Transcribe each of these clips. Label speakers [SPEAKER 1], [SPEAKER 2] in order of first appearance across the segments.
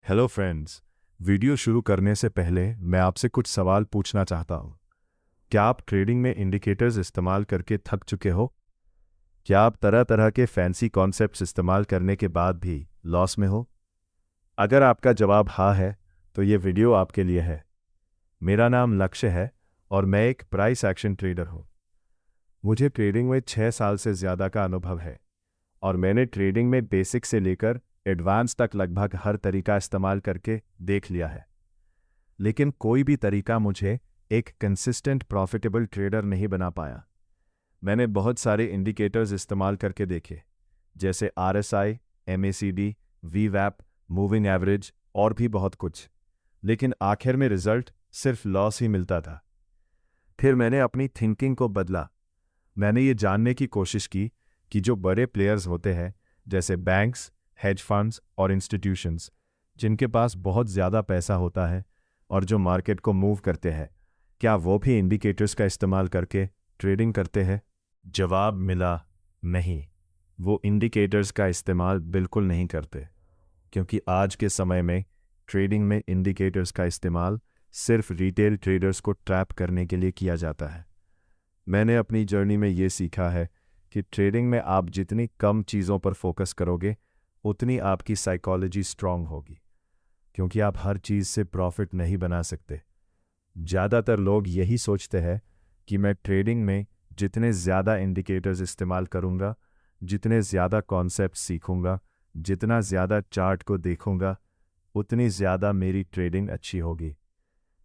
[SPEAKER 1] Hello friends. Video शुरू करने से पहले मैं आपसे कुछ सवाल पूछना चाहता हूँ। क्या आप ट्रेडिंग में इंडिकेटर्स इस्तेमाल करके थक चुके हो? क्या आप तरह तरह के फैंसी कॉन्सेप्ट्स इस्तेमाल करने के बाद भी लॉस में हो? अगर आपका जवाब हाँ है तो ये वीडियो आपके लिए है। मेरा नाम लक्ष्य है और मैं एक प्राइस एक्शन ट्रेडर हूँ। मुझे ट्रेडिंग में 6 साल से ज़्यादा का अनुभव है और मैंने ट्रेडिंग में बेसिक से लेकर एडवांस तक लगभग हर तरीका इस्तेमाल करके देख लिया है। लेकिन कोई भी तरीका मुझे एक कंसिस्टेंट प्रॉफिटेबल ट्रेडर नहीं बना पाया। मैंने बहुत सारे इंडिकेटर्स इस्तेमाल करके देखे, जैसे RSI, MACD, VWAP, moving average और भी बहुत कुछ, लेकिन आखिर में रिजल्ट सिर्फ लॉस ही मिलता था। फिर मैंने अपनी थिंकिंग को बदला। मैंने ये जानने की कोशिश की कि जो बड़े प्लेयर्स होते हैं, जैसे बैंक्स, हेज फंड्स और इंस्टीट्यूशंस, जिनके पास बहुत ज़्यादा पैसा होता है और जो मार्केट को मूव करते हैं, क्या वो भी इंडिकेटर्स का इस्तेमाल करके ट्रेडिंग करते हैं? जवाब मिला, नहीं। वो इंडिकेटर्स का इस्तेमाल बिल्कुल नहीं करते, क्योंकि आज के समय में ट्रेडिंग में इंडिकेटर्स का इस्तेमाल सिर्फ रिटेल ट्रेडर्स को ट्रैप करने के लिए किया जाता है। मैंने अपनी जर्नी में ये सीखा है कि ट्रेडिंग में आप जितनी कम चीज़ों पर फोकस करोगे, उतनी आपकी साइकोलॉजी स्ट्रांग होगी, क्योंकि आप हर चीज़ से प्रॉफिट नहीं बना सकते। ज़्यादातर लोग यही सोचते हैं कि मैं ट्रेडिंग में जितने ज़्यादा इंडिकेटर्स इस्तेमाल करूँगा, जितने ज़्यादा कॉन्सेप्ट सीखूँगा, जितना ज़्यादा चार्ट को देखूँगा, उतनी ज़्यादा मेरी ट्रेडिंग अच्छी होगी।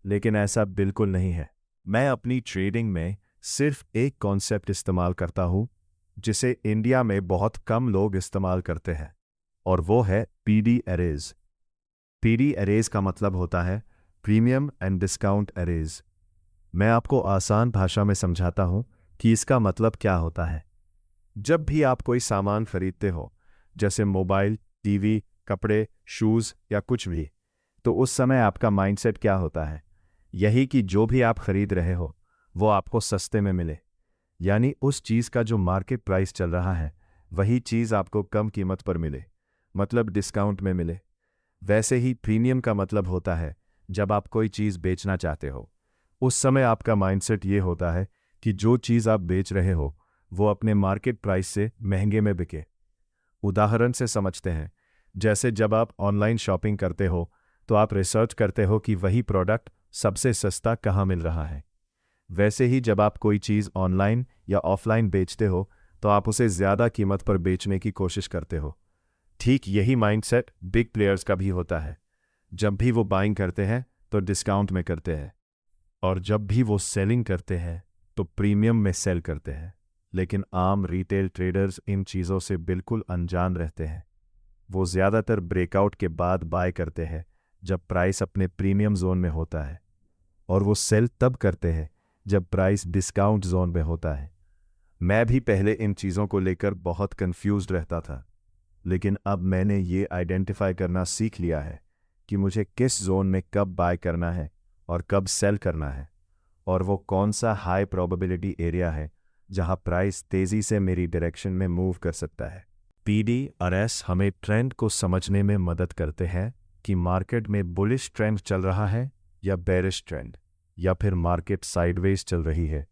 [SPEAKER 1] लेकिन ऐसा बिल्कुल नहीं है। मैं अपनी ट्रेडिंग में सिर्फ एक कॉन्सेप्ट इस्तेमाल करता हूँ, जिसे इंडिया में बहुत कम लोग इस्तेमाल करते हैं, और वो है PD एरेज। PD एरेज का मतलब होता है प्रीमियम एंड डिस्काउंट एरेज। मैं आपको आसान भाषा में समझाता हूँ कि इसका मतलब क्या होता है। जब भी आप कोई सामान खरीदते हो, जैसे मोबाइल, टीवी, कपड़े, शूज़ या कुछ भी, तो उस समय आपका माइंडसेट क्या होता है? यही कि जो भी आप खरीद रहे हो वो आपको सस्ते में मिले, यानी उस चीज़ का जो मार्केट प्राइस चल रहा है वही चीज़ आपको कम कीमत पर मिले, मतलब डिस्काउंट में मिले। वैसे ही प्रीमियम का मतलब होता है जब आप कोई चीज़ बेचना चाहते हो, उस समय आपका माइंडसेट ये होता है कि जो चीज़ आप बेच रहे हो वो अपने मार्केट प्राइस से महंगे में बिके। उदाहरण से समझते हैं, जैसे जब आप ऑनलाइन शॉपिंग करते हो तो आप रिसर्च करते हो कि वही प्रोडक्ट सबसे सस्ता कहाँ मिल रहा है। वैसे ही जब आप कोई चीज़ ऑनलाइन या ऑफलाइन बेचते हो तो आप उसे ज़्यादा कीमत पर बेचने की कोशिश करते हो। ठीक यही माइंडसेट बिग प्लेयर्स का भी होता है। जब भी वो बाइंग करते हैं तो डिस्काउंट में करते हैं, और जब भी वो सेलिंग करते हैं तो प्रीमियम में सेल करते हैं। लेकिन आम रिटेल ट्रेडर्स इन चीज़ों से बिल्कुल अनजान रहते हैं। वो ज़्यादातर ब्रेकआउट के बाद बाय करते हैं जब प्राइस अपने प्रीमियम जोन में होता है, और वो सेल तब करते हैं जब प्राइस डिस्काउंट जोन में होता है। मैं भी पहले इन चीज़ों को लेकर बहुत कंफ्यूज्ड रहता था, लेकिन अब मैंने ये आइडेंटिफाई करना सीख लिया है कि मुझे किस जोन में कब बाय करना है और कब सेल करना है, और वो कौन सा हाई प्रोबेबिलिटी एरिया है जहां प्राइस तेज़ी से मेरी डायरेक्शन में मूव कर सकता है। PD और S हमें ट्रेंड को समझने में मदद करते हैं कि मार्केट में बुलिश ट्रेंड चल रहा है या बेरिश ट्रेंड, या फिर मार्केट साइडवेज चल रही है,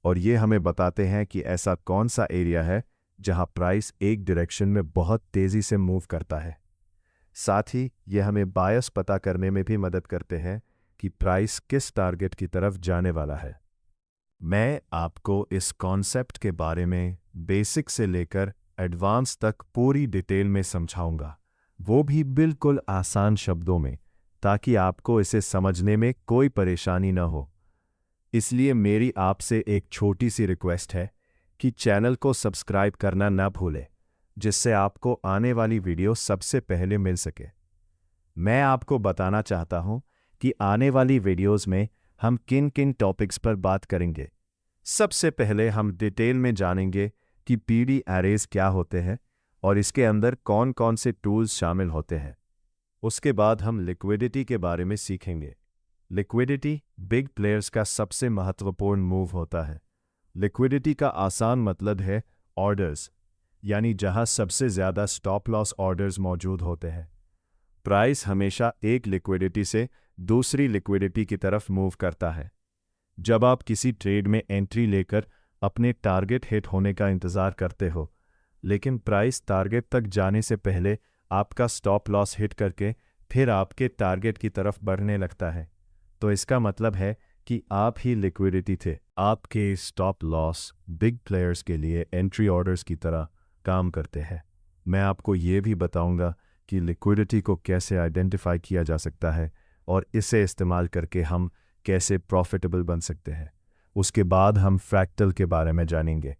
[SPEAKER 1] और ये हमें बताते हैं कि ऐसा कौन सा एरिया है जहां प्राइस एक डायरेक्शन में बहुत तेज़ी से मूव करता है। साथ ही ये हमें बायस पता करने में भी मदद करते हैं कि प्राइस किस टारगेट की तरफ जाने वाला है। मैं आपको इस कॉन्सेप्ट के बारे में बेसिक से लेकर एडवांस तक पूरी डिटेल में समझाऊंगा, वो भी बिल्कुल आसान शब्दों में, ताकि आपको इसे समझने में कोई परेशानी न हो। इसलिए मेरी आपसे एक छोटी सी रिक्वेस्ट है कि चैनल को सब्सक्राइब करना ना भूलें, जिससे आपको आने वाली वीडियो सबसे पहले मिल सके। मैं आपको बताना चाहता हूं कि आने वाली वीडियोस में हम किन किन टॉपिक्स पर बात करेंगे। सबसे पहले हम डिटेल में जानेंगे कि PD एरेज क्या होते हैं और इसके अंदर कौन कौन से टूल्स शामिल होते हैं। उसके बाद हम लिक्विडिटी के बारे में सीखेंगे। लिक्विडिटी बिग प्लेयर्स का सबसे महत्वपूर्ण मूव होता है। लिक्विडिटी का आसान मतलब है ऑर्डर्स, यानी जहां सबसे ज़्यादा स्टॉप लॉस ऑर्डर्स मौजूद होते हैं। प्राइस हमेशा एक लिक्विडिटी से दूसरी लिक्विडिटी की तरफ मूव करता है। जब आप किसी ट्रेड में एंट्री लेकर अपने टारगेट हिट होने का इंतज़ार करते हो, लेकिन प्राइस टारगेट तक जाने से पहले आपका स्टॉप लॉस हिट करके फिर आपके टारगेट की तरफ बढ़ने लगता है, तो इसका मतलब है कि आप ही लिक्विडिटी थे। आपके स्टॉप लॉस बिग प्लेयर्स के लिए एंट्री ऑर्डर्स की तरह काम करते हैं। मैं आपको ये भी बताऊंगा कि लिक्विडिटी को कैसे आइडेंटिफाई किया जा सकता है और इसे इस्तेमाल करके हम कैसे प्रॉफिटेबल बन सकते हैं। उसके बाद हम फ्रैक्टल के बारे में जानेंगे।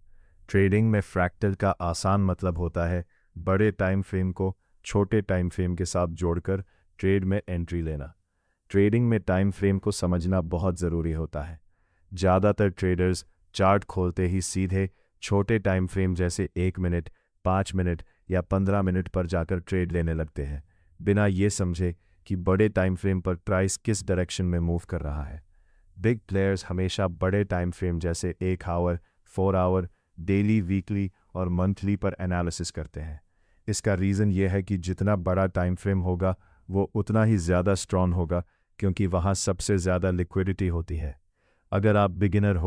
[SPEAKER 1] ट्रेडिंग में फ्रैक्टल का आसान मतलब होता है बड़े टाइम फ्रेम को छोटे टाइम फ्रेम के साथ जोड़कर ट्रेड में एंट्री लेना। ट्रेडिंग में टाइम फ्रेम को समझना बहुत ज़रूरी होता है। ज़्यादातर ट्रेडर्स चार्ट खोलते ही सीधे छोटे टाइम फ्रेम जैसे 1 मिनट, 5 मिनट या 15 मिनट पर जाकर ट्रेड लेने लगते हैं, बिना ये समझे कि बड़े टाइम फ्रेम पर प्राइस किस डायरेक्शन में मूव कर रहा है। बिग प्लेयर्स हमेशा बड़े टाइम फ्रेम जैसे 1 आवर, 4 आवर, डेली, वीकली और मंथली पर एनालिसिस करते हैं। इसका रीज़न यह है कि जितना बड़ा टाइम फ्रेम होगा वो उतना ही ज़्यादा स्ट्रॉन्ग होगा, क्योंकि वहाँ सबसे ज़्यादा लिक्विडिटी होती है। अगर आप बिगिनर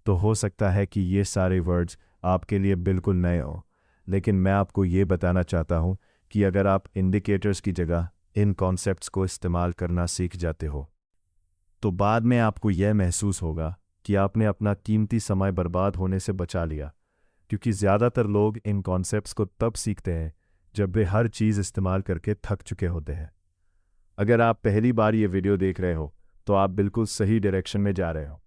[SPEAKER 1] तो हो सकता है कि ये सारे वर्ड्स आपके लिए बिल्कुल नए हों, लेकिन मैं आपको ये बताना चाहता हूँ कि अगर आप इंडिकेटर्स की जगह इन कॉन्सेप्ट्स को इस्तेमाल करना सीख जाते हो, तो बाद में आपको यह महसूस होगा कि आपने अपना कीमती समय बर्बाद होने से बचा लिया, क्योंकि ज़्यादातर लोग इन कॉन्सेप्ट्स को तब सीखते हैं जब वे हर चीज़ इस्तेमाल करके थक चुके होते हैं। अगर आप पहली बार ये वीडियो देख रहे हो तो आप बिल्कुल सही डायरेक्शन में जा रहे हो।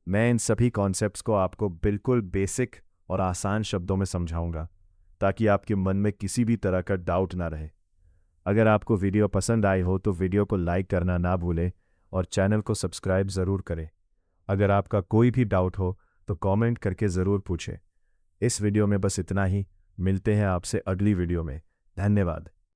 [SPEAKER 1] मैं इन सभी कॉन्सेप्ट्स को आपको बिल्कुल बेसिक और आसान शब्दों में समझाऊंगा, ताकि आपके मन में किसी भी तरह का डाउट ना रहे। अगर आपको वीडियो पसंद आई हो तो वीडियो को लाइक करना ना भूलें और चैनल को सब्सक्राइब ज़रूर करें। अगर आपका कोई भी डाउट हो तो कमेंट करके ज़रूर पूछें। इस वीडियो में बस इतना ही। मिलते हैं आपसे अगली वीडियो में। धन्यवाद।